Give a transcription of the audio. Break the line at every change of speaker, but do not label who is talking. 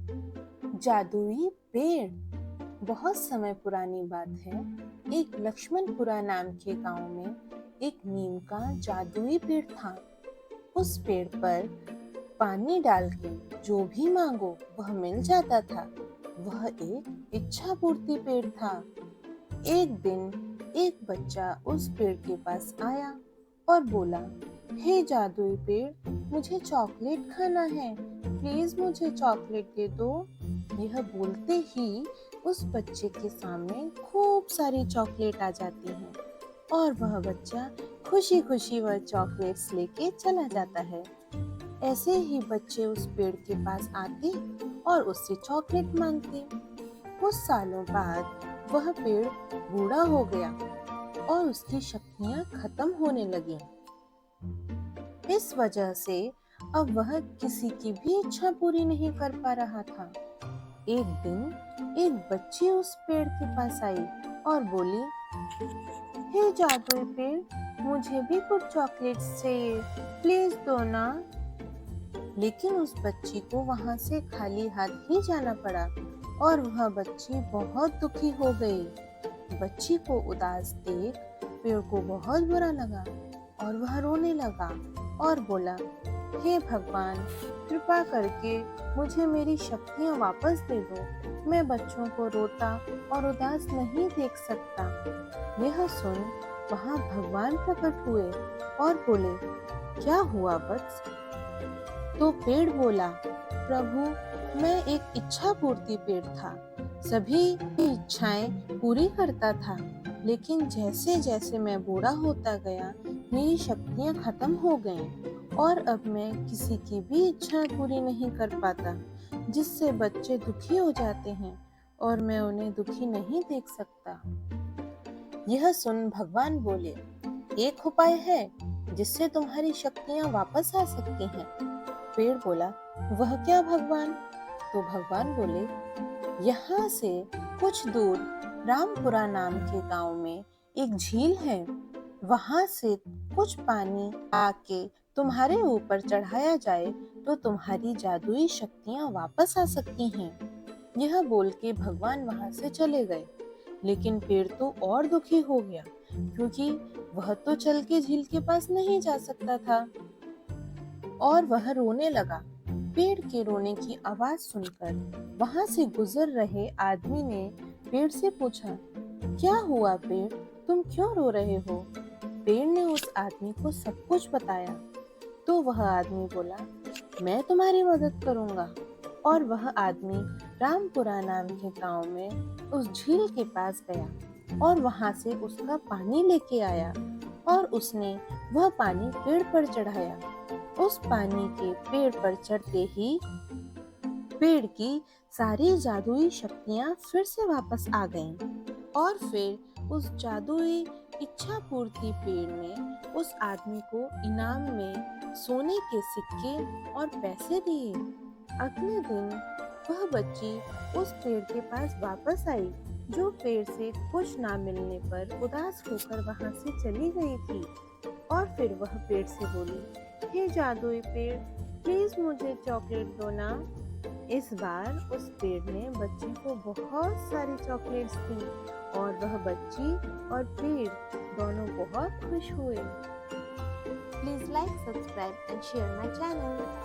जादुई पेड़। बहुत समय पुरानी बात है। एक लक्ष्मणपुरा नाम के गांव में एक नीम का जादुई पेड़ था। उस पेड़ पर पानी डाल के जो भी मांगो वह मिल जाता था। वह एक इच्छा पूर्ति पेड़ था। एक दिन एक बच्चा उस पेड़ के पास आया और बोला, हे जादुई पेड़, मुझे चॉकलेट खाना है, प्लीज मुझे चॉकलेट दे दो। यह बोलते ही उस बच्चे के सामने खूब सारी चॉकलेट आ जाती हैं और वह बच्चा खुशी खुशी वह चॉकलेट्स लेके चला जाता है। ऐसे ही बच्चे उस पेड़ के पास आते और उससे चॉकलेट मांगते। कुछ सालों बाद वह पेड़ बूढ़ा हो गया और उसकी शक्तियां खत्म होने लगीं। इस वजह से अब वह किसी की भी इच्छा पूरी नहीं कर पा रहा था। एक दिन एक बच्ची उस पेड़ के पास आई और बोली, हे जादुई पेड़, मुझे भी कुछ चॉकलेट्स चाहिए, प्लीज दो ना। लेकिन उस बच्ची को वहां से खाली हाथ ही जाना पड़ा और वह बच्ची बहुत दुखी हो गई। बच्ची को उदास देख पेड़ को बहुत बुरा लगा और वह रोने लगा और बोला, हे भगवान, कृपा करके मुझे मेरी शक्तियाँ वापस दे दो। मैं बच्चों को रोता और उदास नहीं देख सकता। यह सुन वहाँ भगवान प्रकट हुए और बोले, क्या हुआ वत्स? तो पेड़ बोला, प्रभु, मैं एक इच्छा पूर्ति पेड़ था, सभी इच्छाएं पूरी करता था, लेकिन जैसे जैसे मैं बूढ़ा होता गया मेरी शक्तियां खत्म हो गईं और अब मैं किसी की भी इच्छा पूरी नहीं कर पाता, जिससे बच्चे दुखी हो जाते हैं और मैं उन्हें दुखी नहीं देख सकता। यह सुन भगवान बोले, एक उपाय है जिससे तुम्हारी शक्तियां वापस आ सकती हैं। पेड़ बोला, वह क्या भगवान? तो भगवान बोले, यहाँ से कुछ दूर रामपुरा नाम के गांव में एक झील है। वहां से कुछ पानी आके तुम्हारे ऊपर चढ़ाया जाए तो तुम्हारी जादुई शक्तियां वापस आ सकती हैं। यह बोल के भगवान वहां से चले गए। लेकिन पेड़ तो और दुखी हो गया, क्योंकि वह तो चल के झील के पास नहीं जा सकता था और वह रोने लगा। पेड़ के रोने की आवाज सुनकर वहां से गुजर रहे आदमी ने पेड़ से पूछा, क्या हुआ पेड़, तुम क्यों रो रहे हो? पेड़ ने उस आदमी को सब कुछ बताया। तो वह आदमी बोला, मैं तुम्हारी मदद करूंगा। और वह आदमी रामपुरा नाम के गांव में उस झील के पास गया और वहां से उसका पानी लेके आया और उसने वह पानी पेड़ पर चढ़ाया। उस पानी के पेड़ पर चढ़ते ही पेड़ की सारी जादुई शक्तियां फिर से वापस आ गईं और फिर उस जादुई इच्छा पूर्ति पेड़ ने उस आदमी को इनाम में सोने के सिक्के और पैसे दिए। अगले दिन वह बच्ची उस पेड़ के पास वापस आई, जो पेड़ से कुछ ना मिलने पर उदास होकर वहां से चली गई थी। और फिर वह पेड़ से बोली, हे जादुई पेड़, प्लीज मुझे चॉकलेट दो ना। इस बार उस पेड़ ने बच्ची को बहुत सारी चॉकलेट्स दी और वह बच्ची और पेड़ दोनों बहुत खुश हुए। Please like, subscribe and share my channel.